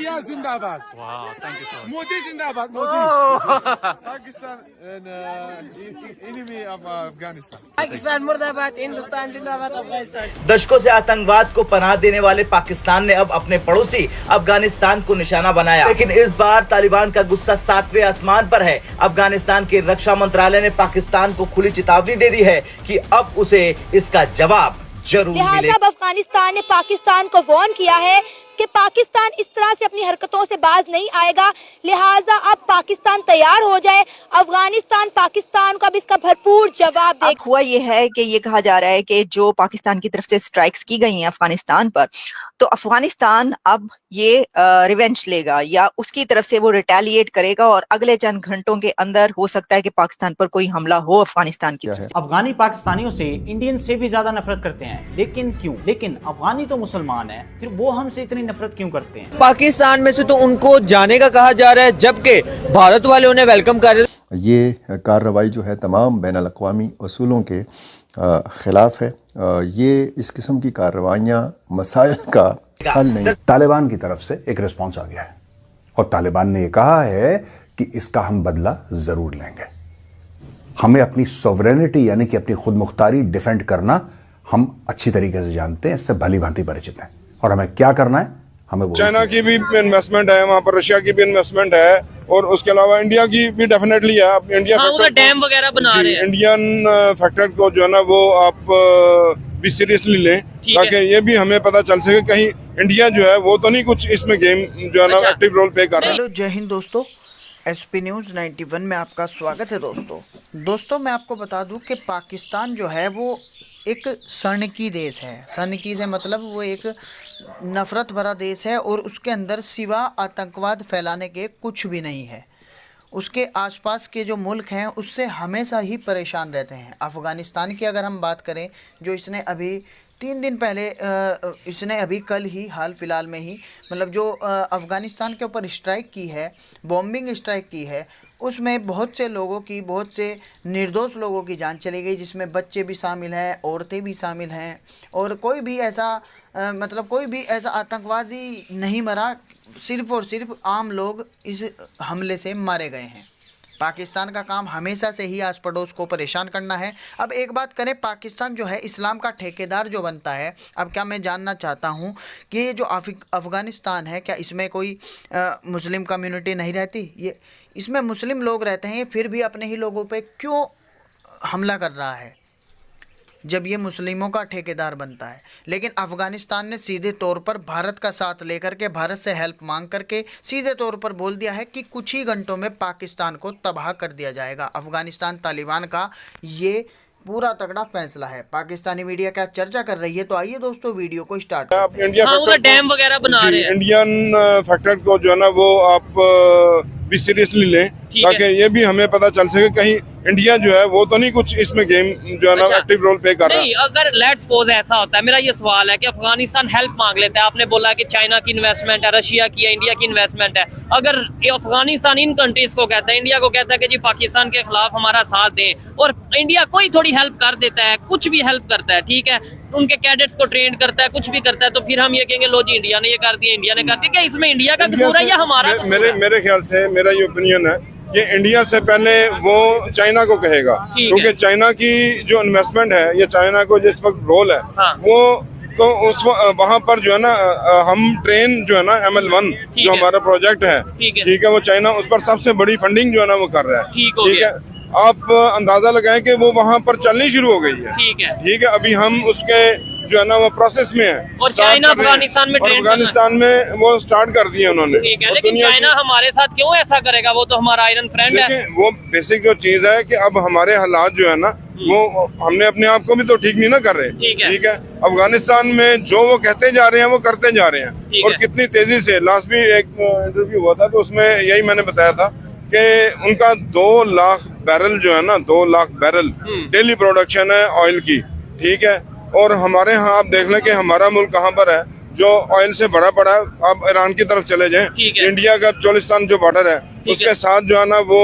India जिंदाबाद। Thank you so much. Modi जिंदाबाद। Modi. Pakistan enemy of Afghanistan. Pakistan मुर्दाबाद, हिंदुस्तान जिंदाबाद, अफगानिस्तान। दशकों से आतंकवाद को पनाह देने वाले पाकिस्तान ने अब अपने पड़ोसी अफगानिस्तान को निशाना बनाया, लेकिन इस बार तालिबान का गुस्सा 7वें आसमान पर है। अफगानिस्तान के रक्षा मंत्रालय ने पाकिस्तान को खुली चेतावनी दे दी है कि अब उसे इसका जवाब जरूर मिलेगा। अब अफगानिस्तान ने पाकिस्तान को वार्न किया है कि पाकिस्तान इस तरह से अपनी हरकतों से बाज नहीं आएगा, लिहाजा अब पाकिस्तान तैयार हो जाए। अफगानिस्तान पाकिस्तान को अब इसका भरपूर जवाब देगा। हुआ ये है कि ये कहा जा रहा है कि जो पाकिस्तान की तरफ से स्ट्राइक्स की गई हैं अफगानिस्तान पर, तो अफगानिस्तान अब ये रिवेंज लेगा या उसकी तरफ से वो रिटेलिएट करेगा और अगले चंद घंटों के अंदर हो सकता है कि पाकिस्तान पर कोई हमला हो अफगानिस्तान की तरफ से। अफगानी पाकिस्तानियों से इंडियन से भी ज्यादा नफरत करते हैं, लेकिन क्यों? लेकिन अफगानी तो मुसलमान है, फिर वो हमसे इतनी नफरत क्यों करते हैं? पाकिस्तान में से तो उनको जाने का कहा जा रहा है, जबकि भारत वाले उन्हें वेलकम कर रहे हैं। ये कार्रवाई जो है तमाम बैन अल-अक़वामी उसूलों के खिलाफ है। ये इस किस्म की कार्रवाइयाँ मसाइल का हल नहीं। तालिबान की तरफ से एक रिस्पॉन्स आ गया है और तालिबान ने यह कहा है कि इसका हम बदला जरूर लेंगे। हमें अपनी सॉवरेनिटी यानी कि अपनी खुद मुख्तारी डिफेंड करना हम अच्छी तरीके से जानते हैं, इससे भली भांति परिचित हैं और हमें क्या करना है। हमें चाइना की भी इन्वेस्टमेंट है वहाँ पर, रशिया की भी इन्वेस्टमेंट है और उसके अलावा इंडिया की भी डेफिनेटली है। आप इंडिया डैम वगैरह बना रहे हैं, इंडियन फैक्टर को जो है ना वो आप भी सीरियसली लें, ताकि ये भी हमें पता चल सके कहीं इंडिया जो है वो तो नहीं कुछ इसमें गेम जो है ना एक्टिव रोल प्ले कर रहा है। हेलो, जय हिंद दोस्तों, एसपी न्यूज़ 91 में आपका स्वागत है। दोस्तों मैं आपको बता दूं कि पाकिस्तान जो है वो एक सनकी देश है। सनकी से मतलब वो एक नफ़रत भरा देश है और उसके अंदर सिवा आतंकवाद फैलाने के कुछ भी नहीं है। उसके आसपास के जो मुल्क हैं उससे हमेशा ही परेशान रहते हैं। अफ़गानिस्तान की अगर हम बात करें, जो इसने अभी 3 दिन पहले इसने अभी कल ही हाल फिलहाल में ही मतलब जो अफ़गानिस्तान के ऊपर स्ट्राइक की है, बॉम्बिंग स्ट्राइक की है, उसमें बहुत से लोगों की, बहुत से निर्दोष लोगों की जान चली गई, जिसमें बच्चे भी शामिल हैं, औरतें भी शामिल हैं और कोई भी ऐसा कोई भी ऐसा आतंकवादी नहीं मरा, सिर्फ़ और सिर्फ आम लोग इस हमले से मारे गए हैं। पाकिस्तान का काम हमेशा से ही आस पड़ोस को परेशान करना है। अब एक बात करें, पाकिस्तान जो है इस्लाम का ठेकेदार जो बनता है। अब क्या मैं जानना चाहता हूँ कि ये जो अफ़गानिस्तान है, क्या इसमें कोई मुस्लिम कम्युनिटी नहीं रहती? ये इसमें मुस्लिम लोग रहते हैं, ये फिर भी अपने ही लोगों पे क्यों हमला कर रहा है जब ये मुस्लिमों का ठेकेदार बनता है? लेकिन अफ़गानिस्तान ने सीधे तौर पर भारत का साथ लेकर के, भारत से हेल्प मांग करके सीधे तौर पर बोल दिया है कि कुछ ही घंटों में पाकिस्तान को तबाह कर दिया जाएगा। अफ़गानिस्तान तालिबान का ये पूरा तगड़ा फैसला है। पाकिस्तानी मीडिया क्या चर्चा कर रही है, तो आइए दोस्तों वीडियो को स्टार्ट करते हैं। इंडिया डैम वगैरह बना रहे हैं, इंडियन फैक्टर को जो है ना वो आप भी सीरियसली लें, ताकि ये भी हमें पता चल सके कहीं इंडिया जो है वो तो नहीं कुछ इसमें गेम जो है ना एक्टिव रोल प्ले कर रहा है। अगर लेट्स सपोज ऐसा होता है, मेरा ये सवाल है कि अफगानिस्तान हेल्प मांग लेता है, आपने बोला कि चाइना की इन्वेस्टमेंट है, रशिया की है, इंडिया की इन्वेस्टमेंट है, अगर अफगानिस्तान इन कंट्रीज को कहता है, इंडिया को कहता है कि जी पाकिस्तान के खिलाफ हमारा साथ दें, और इंडिया कोई थोड़ी हेल्प कर देता है, कुछ भी हेल्प करता है, ठीक है, उनके कैडेट्स को ट्रेन करता है, कुछ भी करता है, तो फिर हम ये कहेंगे लो जी इंडिया ने ये कर दिया, इंडिया ने कर दिया। क्या इसमें इंडिया का कसूर है या हमारा कसूर है? मेरे ख्याल से, मेरा ये ओपिनियन है, ये इंडिया से पहले वो चाइना को कहेगा, क्योंकि चाइना की जो इन्वेस्टमेंट है, ये चाइना को जिस वक्त रोल है, हाँ। वो तो उस वहाँ पर जो है ना हम ट्रेन जो है ना ML1 जो हमारा प्रोजेक्ट है, ठीक है, वो चाइना उस पर सबसे बड़ी फंडिंग जो है ना वो कर रहा है, ठीक है। आप अंदाजा लगाएं कि वो वहाँ पर चलनी शुरू हो गई है, ठीक है, अभी हम उसके जो है ना वो प्रोसेस में है, और चाइना अफगानिस्तान में अफगानिस्तान में वो स्टार्ट कर दिए उन्होंने, ठीक है, लेकिन चाइना हमारे साथ क्यों ऐसा करेगा? वो तो हमारा आयरन फ्रेंड है। वो बेसिक जो चीज है कि अब हमारे हालात जो है ना वो हमने अपने आप को भी तो ठीक नहीं ना कर रहे, ठीक है। अफगानिस्तान में जो वो कहते जा रहे हैं वो करते जा रहे हैं, और कितनी तेजी से। लास्ट भी एक इंटरव्यू हुआ था तो उसमें यही मैंने बताया था कि उनका 2 लाख बैरल जो है ना, 2 लाख बैरल डेली प्रोडक्शन है ऑयल की, ठीक है। और हमारे यहाँ आप देख लें कि हमारा मुल्क कहाँ पर है जो ऑयल से भरा पड़ा है। आप ईरान की तरफ चले जाएं, इंडिया का चोलिस्तान जो बॉर्डर है उसके साथ जो है ना वो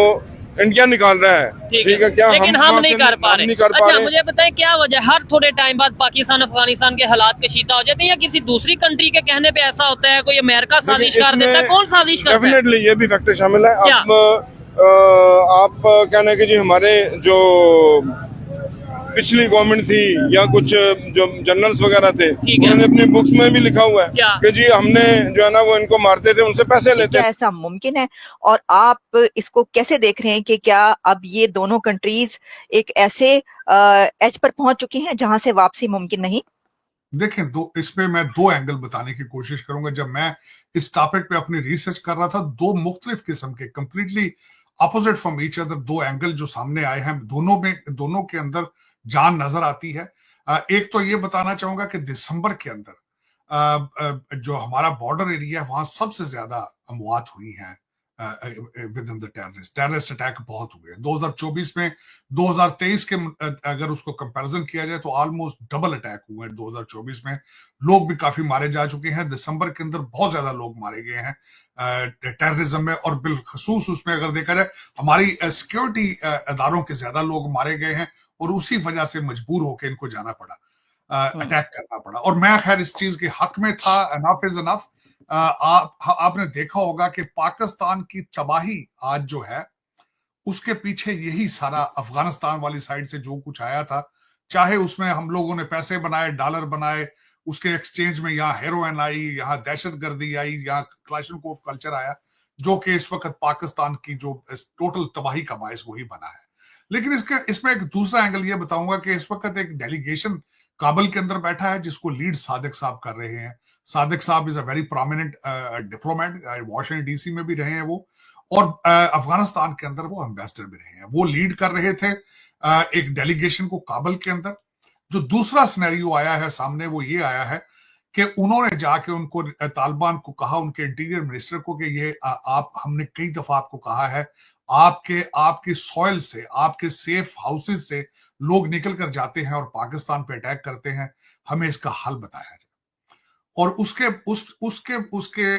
इंडिया निकाल रहा है, ठीक है क्या, लेकिन हम नहीं कर पा रहे। अच्छा रहे। मुझे बताएं क्या वजह, हर थोड़े टाइम बाद पाकिस्तान अफगानिस्तान के हालात कशीदा हो जाते हैं या किसी दूसरी कंट्री के कहने पे ऐसा होता है, कोई अमेरिका साजिश कर देता है, कौन साजिश करता है? डेफिनेटली ये भी फैक्टर शामिल है। आप कहने कि जी हमारे जो पिछली गवर्नमेंट थी या कुछ जो जनरल्स वगैरह थे, उन्होंने अपनी बुक्स में भी लिखा हुआ है कि जी हमने जो है ना वो इनको मारते थे, उनसे पैसे लेते थे। ऐसा मुमकिन है? और आप इसको कैसे देख रहे हैं कि क्या अब ये दोनों कंट्रीज एक ऐसे एज पर पहुंच चुकी हैं जहां से वापसी मुमकिन नहीं? देखें, इसमें मैं दो एंगल बताने की कोशिश करूंगा। जब मैं इस टॉपिक पे अपनी रिसर्च कर रहा था, दो मुख्तलिफ किस्म के completely opposite from each other दो एंगल जो सामने आए हैं, दोनों के अंदर जान नजर आती है। एक तो ये बताना चाहूंगा कि दिसंबर के अंदर जो हमारा बॉर्डर एरिया है वहां सबसे ज्यादा अमवात हुई हैं with in the terrorist attack बहुत हुए। 2024 में 2023 के अगर उसको कंपैरिजन किया जाए तो ऑलमोस्ट डबल अटैक हुए हैं 2024 में। लोग भी काफी मारे जा चुके हैं। दिसंबर के अंदर बहुत ज्यादा लोग मारे गए हैं टेररिज्म में, और बिलखसूस उसमें अगर देखा जाए हमारी सिक्योरिटी इदारों के ज्यादा लोग मारे गए हैं, और उसी वजह से मजबूर होकर इनको जाना पड़ा, अटैक करना पड़ा। और मैं खैर इस चीज के हक में था। Enough is enough. आपने देखा होगा कि पाकिस्तान की तबाही आज जो है उसके पीछे यही सारा अफगानिस्तान वाली साइड से जो कुछ आया था, चाहे उसमें हम लोगों ने पैसे बनाए, डॉलर बनाए, उसके एक्सचेंज में यहाँ हेरोइन आई, यहाँ दहशतगर्दी आई, यहाँ क्लाशनकोफ कल्चर आया, जो कि इस वक्त पाकिस्तान की जो टोटल तबाही का बायस वही बना है। लेकिन इसमें एक दूसरा एंगल ये बताऊंगा कि इस वक्त एक डेलीगेशन काबुल के अंदर बैठा है जिसको लीड सादिक साहब कर रहे हैं। सादिक साहब is a very prominent diplomat, Washington DC में भी रहे हैं वो, और अफगानिस्तान के अंदर वो एम्बेसडर भी रहे हैं। वो लीड कर रहे थे एक डेलीगेशन को काबुल के अंदर। जो दूसरा सिनेरियो आया है सामने वो ये आया है कि उन्होंने जाके उनको तालिबान को कहा, उनके इंटीरियर मिनिस्टर को, कि ये आप, हमने कई दफा आपको कहा है, आपके सॉइल से, आपके सेफ हाउसेस से लोग निकल कर जाते हैं और पाकिस्तान पे अटैक करते हैं, हमें इसका हल बताया जाए। और उसके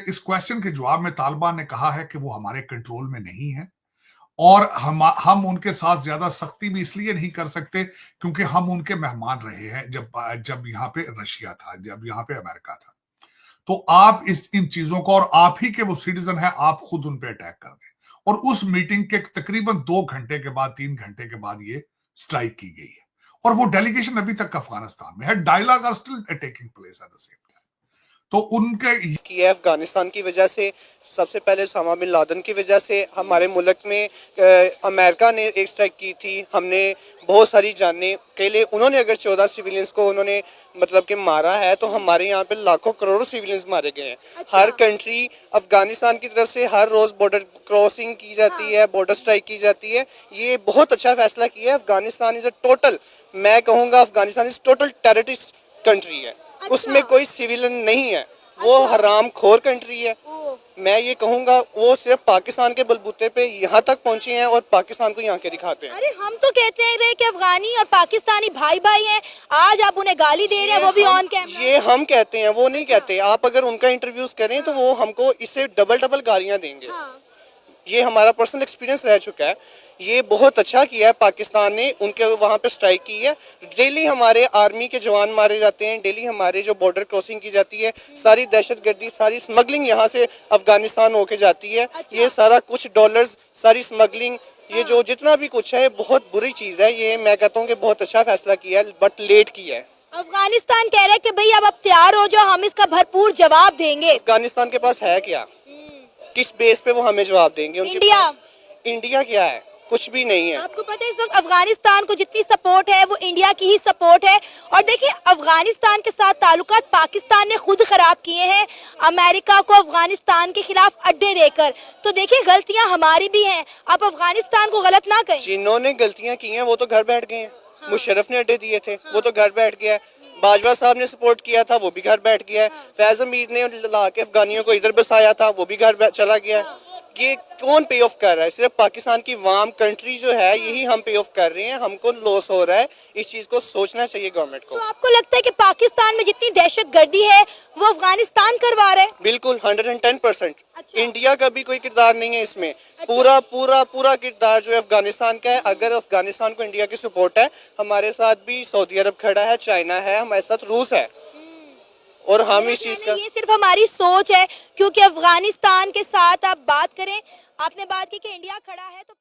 इस क्वेश्चन के जवाब में तालिबान ने कहा है कि वो हमारे कंट्रोल में नहीं है, और हम उनके साथ ज्यादा सख्ती भी इसलिए नहीं कर सकते क्योंकि हम उनके मेहमान रहे हैं जब यहाँ पे रशिया था, जब यहाँ पे अमेरिका था। तो आप इन चीजों को, और आप ही के वो सिटीजन है, आप खुद उन पे अटैक कर दें। और उस मीटिंग के तकरीबन 2 घंटे के बाद, 3 घंटे के बाद ये स्ट्राइक की गई है, और वो डेलीगेशन अभी तक अफगानिस्तान में है। Dialogue are still taking place at the same time. तो उनके की है अफगानिस्तान की वजह से, सबसे पहले उसामा बिन लादेन की वजह से हमारे मुल्क में अमेरिका ने एक स्ट्राइक की थी, हमने बहुत सारी जानें के लिए, उन्होंने अगर 14 सिविलियंस को उन्होंने मतलब कि मारा है, तो हमारे यहाँ पे लाखों करोड़ों सिविलियंस मारे गए हैं। अच्छा। हर कंट्री अफगानिस्तान की तरफ से हर रोज बॉर्डर क्रॉसिंग की जाती है, बॉर्डर स्ट्राइक की जाती है। ये बहुत अच्छा फैसला किया है। अफगानिस्तान इज अ टोटल, मैं कहूँगा Afghanistan is total terrorist country है। अच्छा। उसमें कोई सिविलियन नहीं है। अच्छा। वो हराम खोर कंट्री है। मैं ये कहूँगा वो सिर्फ पाकिस्तान के बलबूते पे यहाँ तक पहुँचे हैं और पाकिस्तान को यहाँ के दिखाते हैं। अरे हम तो कहते हैं कि अफगानी और पाकिस्तानी भाई भाई हैं, आज आप उन्हें गाली दे रहे हैं, वो भी ऑन कैमरा। ये हम कहते हैं, वो नहीं कहते। आप अगर उनका इंटरव्यूज करें तो वो हमको इससे डबल गालियाँ देंगे। ये हमारा पर्सनल एक्सपीरियंस रह चुका है। ये बहुत अच्छा किया है पाकिस्तान ने, उनके वहाँ पे स्ट्राइक की है। डेली हमारे आर्मी के जवान मारे जाते हैं, डेली हमारे जो बॉर्डर क्रॉसिंग की जाती है, सारी दहशतगर्दी, सारी स्मगलिंग यहाँ से अफगानिस्तान होके जाती है। अच्छा। ये सारा कुछ डॉलर्स, सारी स्मगलिंग, ये जो जितना भी कुछ है बहुत बुरी चीज़ है। ये मैं कहता हूँ कि बहुत अच्छा फैसला किया है, बट लेट किया है। अफगानिस्तान कह रहा है कि भाई अब आप तैयार हो जाओ, हम इसका भरपूर जवाब देंगे। अफगानिस्तान के पास है क्या? किस बेस पे वो हमें जवाब देंगे? इंडिया क्या है? कुछ भी नहीं है। आपको पता है इस वक्त अफगानिस्तान को जितनी सपोर्ट है वो इंडिया की ही सपोर्ट है। और देखिए अफगानिस्तान के साथ ताल्लुकात पाकिस्तान ने खुद खराब किए हैं, अमेरिका को अफगानिस्तान के खिलाफ अड्डे देकर। तो देखिए गलतियां हमारी भी हैं, आप अफगानिस्तान को गलत ना कहें। जिन्होंने गलतियां की हैं वो तो घर बैठ गए हैं। हाँ। मुशर्रफ ने अड्डे दिए थे, वो तो घर बैठ गया। बाजवा साहब ने सपोर्ट किया था, वो भी घर बैठ गया। फैज हमीद ने ला के अफगानियों को इधर बसाया था, वो भी घर चला गया। ये कौन पे ऑफ कर रहा है? सिर्फ पाकिस्तान की वाम कंट्री जो है यही हम पे ऑफ कर रहे हैं, हमको लॉस हो रहा है। इस चीज को सोचना चाहिए गवर्नमेंट को। तो आपको लगता है कि पाकिस्तान में जितनी दहशतगर्दी है वो अफगानिस्तान करवा रहा है? बिल्कुल 110%। इंडिया का भी कोई किरदार नहीं है इसमें। पूरा पूरा पूरा किरदार जो है अफगानिस्तान का है। अगर अफगानिस्तान को इंडिया की सपोर्ट है, हमारे साथ भी सऊदी अरब खड़ा है, चाइना है, हमारे साथ रूस है, और हम इस चीज का, ये सिर्फ हमारी सोच है, क्योंकि अफगानिस्तान के साथ आप बात करें, आपने बात की कि इंडिया खड़ा है तो